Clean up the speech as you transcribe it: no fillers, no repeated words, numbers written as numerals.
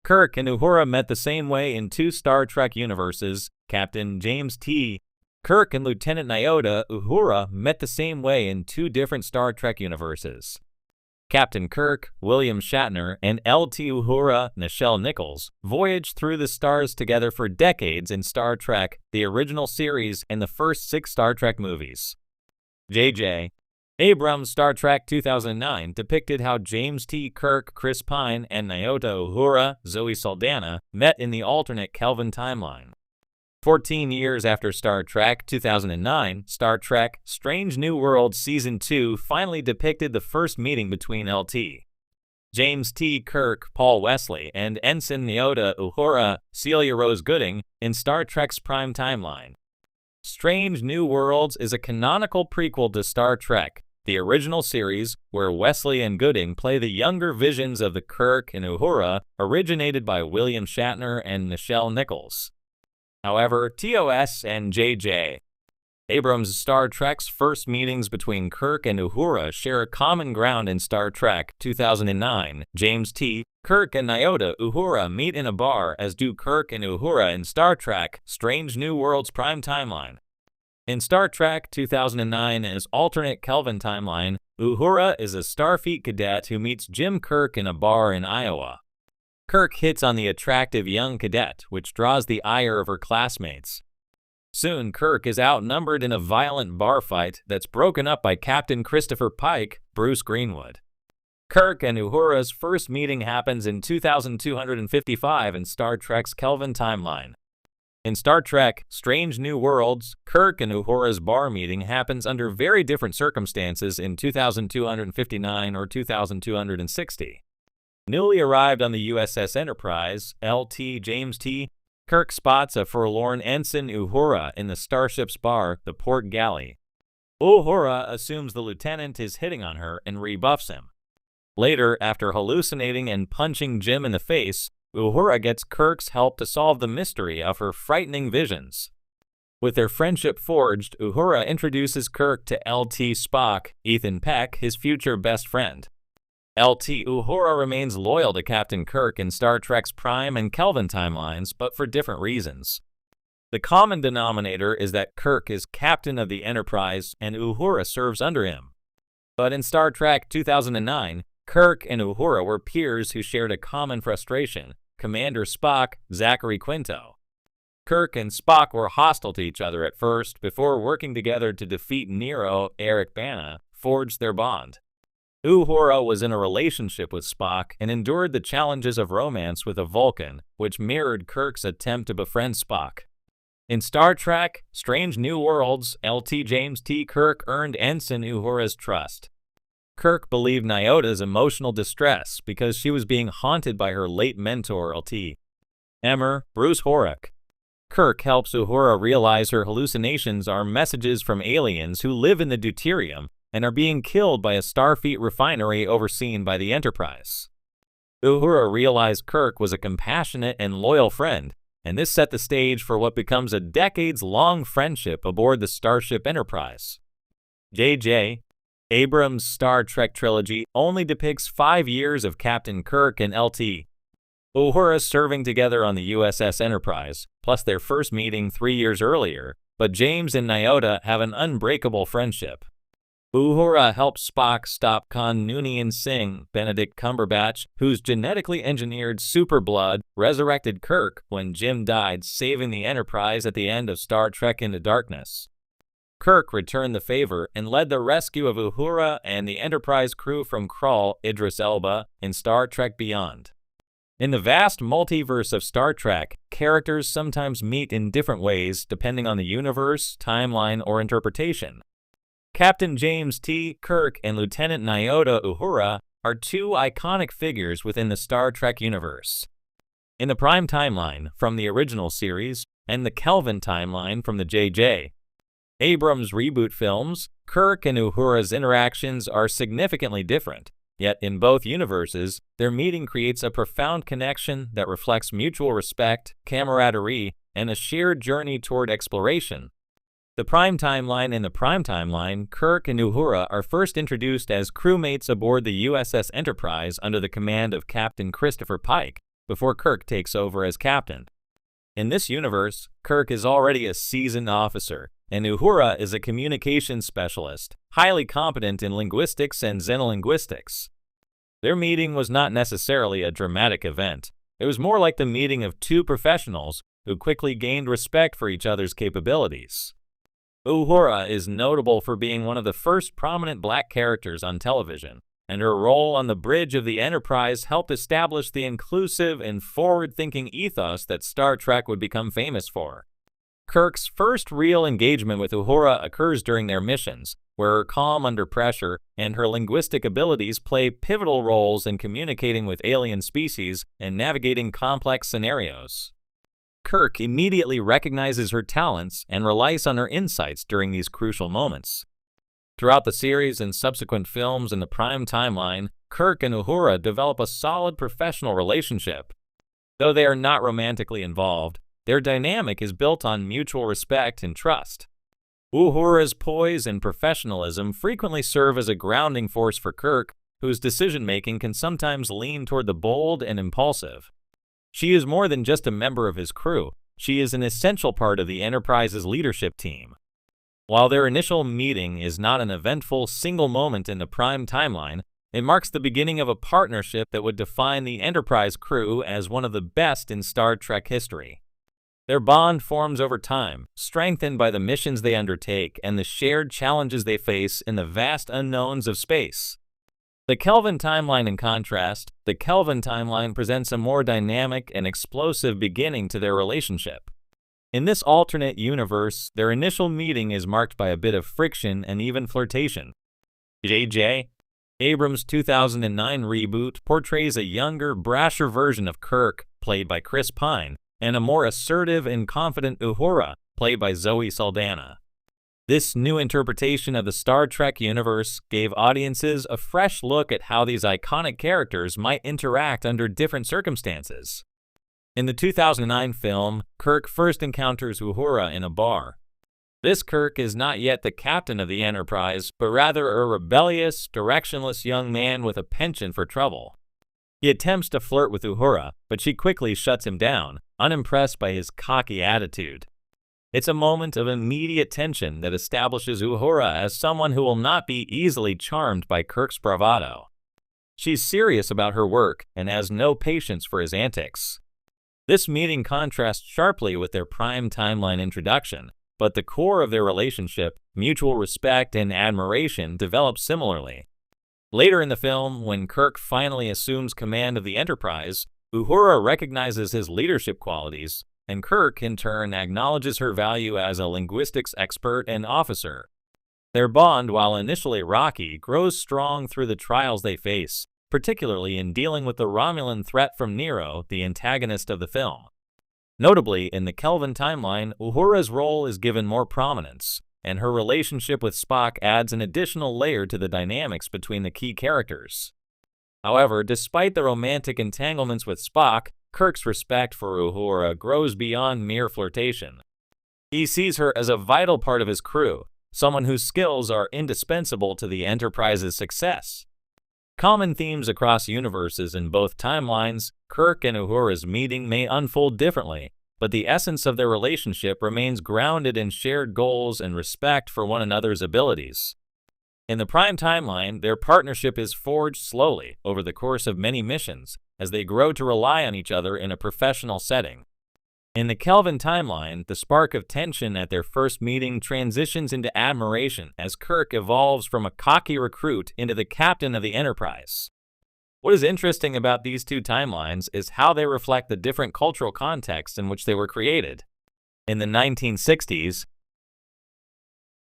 Kirk and Uhura met the same way in two Star Trek universes. Captain James T. Kirk and Lieutenant Nyota Uhura met the same way in two different Star Trek universes. Captain Kirk, William Shatner, and Lt. Uhura, Nichelle Nichols, voyaged through the stars together for decades in Star Trek, the original series, and the first 6 Star Trek movies. J.J. Abrams' Star Trek 2009 depicted how James T. Kirk, Chris Pine, and Nyota Uhura, Zoe Saldana, met in the alternate Kelvin timeline. 14 years after Star Trek 2009, Star Trek Strange New Worlds Season 2 finally depicted the first meeting between Lt. James T. Kirk, Paul Wesley, and Ensign Nyota Uhura, Celia Rose Gooding, in Star Trek's prime timeline. Strange New Worlds is a canonical prequel to Star Trek, the original series, where Wesley and Gooding play the younger visions of the Kirk and Uhura originated by William Shatner and Nichelle Nichols. However, TOS and J.J. Abrams' Star Trek's first meetings between Kirk and Uhura share a common ground in Star Trek 2009. James T. Kirk and Nyota Uhura meet in a bar, as do Kirk and Uhura in Star Trek Strange New Worlds prime timeline. In Star Trek 2009's alternate Kelvin timeline, Uhura is a Starfleet cadet who meets Jim Kirk in a bar in Iowa. Kirk hits on the attractive young cadet, which draws the ire of her classmates. Soon, Kirk is outnumbered in a violent bar fight that's broken up by Captain Christopher Pike, Bruce Greenwood. Kirk and Uhura's first meeting happens in 2255 in Star Trek's Kelvin timeline. In Star Trek Strange New Worlds, Kirk and Uhura's bar meeting happens under very different circumstances in 2259 or 2260. Newly arrived on the USS Enterprise, Lt. James T. Kirk spots a forlorn Ensign Uhura in the starship's bar, the port galley. Uhura assumes the lieutenant is hitting on her and rebuffs him. Later, after hallucinating and punching Jim in the face, Uhura gets Kirk's help to solve the mystery of her frightening visions. With their friendship forged, Uhura introduces Kirk to Lt. Spock, Ethan Peck, his future best friend. Lt. Uhura remains loyal to Captain Kirk in Star Trek's Prime and Kelvin timelines, but for different reasons. The common denominator is that Kirk is captain of the Enterprise and Uhura serves under him. But in Star Trek 2009, Kirk and Uhura were peers who shared a common frustration: Commander Spock, Zachary Quinto. Kirk and Spock were hostile to each other at first, before working together to defeat Nero. Eric Bana forged their bond. Uhura was in a relationship with Spock and endured the challenges of romance with a Vulcan, which mirrored Kirk's attempt to befriend Spock. In Star Trek Strange New Worlds, Lt. James T. Kirk earned Ensign Uhura's trust. Kirk believed Nyota's emotional distress because she was being haunted by her late mentor, Lt. Emmer Bruce Horrock. Kirk helps Uhura realize her hallucinations are messages from aliens who live in the deuterium and are being killed by a Starfleet refinery overseen by the Enterprise. Uhura realized Kirk was a compassionate and loyal friend, and this set the stage for what becomes a decades-long friendship aboard the Starship Enterprise. J.J. Abrams' Star Trek trilogy only depicts 5 years of Captain Kirk and Lt. Uhura serving together on the USS Enterprise, plus their first meeting 3 years earlier, but James and Nyota have an unbreakable friendship. Uhura helps Spock stop Khan Noonien Singh, Benedict Cumberbatch, whose genetically engineered super blood resurrected Kirk when Jim died, saving the Enterprise at the end of Star Trek Into Darkness. Kirk returned the favor and led the rescue of Uhura and the Enterprise crew from Krall, Idris Elba, in Star Trek Beyond. In the vast multiverse of Star Trek, characters sometimes meet in different ways depending on the universe, timeline, or interpretation. Captain James T. Kirk and Lieutenant Nyota Uhura are two iconic figures within the Star Trek universe. In the Prime timeline from the original series and the Kelvin timeline from the J.J. Abrams reboot films, Kirk and Uhura's interactions are significantly different, yet in both universes, their meeting creates a profound connection that reflects mutual respect, camaraderie, and a shared journey toward exploration. The Prime timeline. In the Prime timeline, Kirk and Uhura are first introduced as crewmates aboard the USS Enterprise under the command of Captain Christopher Pike, before Kirk takes over as captain. In this universe, Kirk is already a seasoned officer, and Uhura is a communications specialist, highly competent in linguistics and xenolinguistics. Their meeting was not necessarily a dramatic event. It was more like the meeting of two professionals who quickly gained respect for each other's capabilities. Uhura is notable for being one of the first prominent black characters on television, and her role on the bridge of the Enterprise helped establish the inclusive and forward-thinking ethos that Star Trek would become famous for. Kirk's first real engagement with Uhura occurs during their missions, where her calm under pressure and her linguistic abilities play pivotal roles in communicating with alien species and navigating complex scenarios. Kirk immediately recognizes her talents and relies on her insights during these crucial moments. Throughout the series and subsequent films in the Prime timeline, Kirk and Uhura develop a solid professional relationship. Though they are not romantically involved, their dynamic is built on mutual respect and trust. Uhura's poise and professionalism frequently serve as a grounding force for Kirk, whose decision-making can sometimes lean toward the bold and impulsive. She is more than just a member of his crew. She is an essential part of the Enterprise's leadership team. While their initial meeting is not an eventful single moment in the Prime timeline, it marks the beginning of a partnership that would define the Enterprise crew as one of the best in Star Trek history. Their bond forms over time, strengthened by the missions they undertake and the shared challenges they face in the vast unknowns of space. The Kelvin timeline, in contrast, the Kelvin timeline presents a more dynamic and explosive beginning to their relationship. In this alternate universe, their initial meeting is marked by a bit of friction and even flirtation. J.J. Abrams' 2009 reboot portrays a younger, brasher version of Kirk, played by Chris Pine, and a more assertive and confident Uhura, played by Zoe Saldana. This new interpretation of the Star Trek universe gave audiences a fresh look at how these iconic characters might interact under different circumstances. In the 2009 film, Kirk first encounters Uhura in a bar. This Kirk is not yet the captain of the Enterprise, but rather a rebellious, directionless young man with a penchant for trouble. He attempts to flirt with Uhura, but she quickly shuts him down, unimpressed by his cocky attitude. It's a moment of immediate tension that establishes Uhura as someone who will not be easily charmed by Kirk's bravado. She's serious about her work and has no patience for his antics. This meeting contrasts sharply with their Prime timeline introduction, but the core of their relationship, mutual respect and admiration, develops similarly. Later in the film, when Kirk finally assumes command of the Enterprise, Uhura recognizes his leadership qualities, and Kirk, in turn, acknowledges her value as a linguistics expert and officer. Their bond, while initially rocky, grows strong through the trials they face, particularly in dealing with the Romulan threat from Nero, the antagonist of the film. Notably, in the Kelvin timeline, Uhura's role is given more prominence, and her relationship with Spock adds an additional layer to the dynamics between the key characters. However, despite the romantic entanglements with Spock, Kirk's respect for Uhura grows beyond mere flirtation. He sees her as a vital part of his crew, someone whose skills are indispensable to the Enterprise's success. Common themes across universes in both timelines, Kirk and Uhura's meeting may unfold differently, but the essence of their relationship remains grounded in shared goals and respect for one another's abilities. In the Prime timeline, their partnership is forged slowly over the course of many missions as they grow to rely on each other in a professional setting. In the Kelvin timeline, the spark of tension at their first meeting transitions into admiration as Kirk evolves from a cocky recruit into the captain of the Enterprise. What is interesting about these two timelines is how they reflect the different cultural contexts in which they were created. In the 1960s,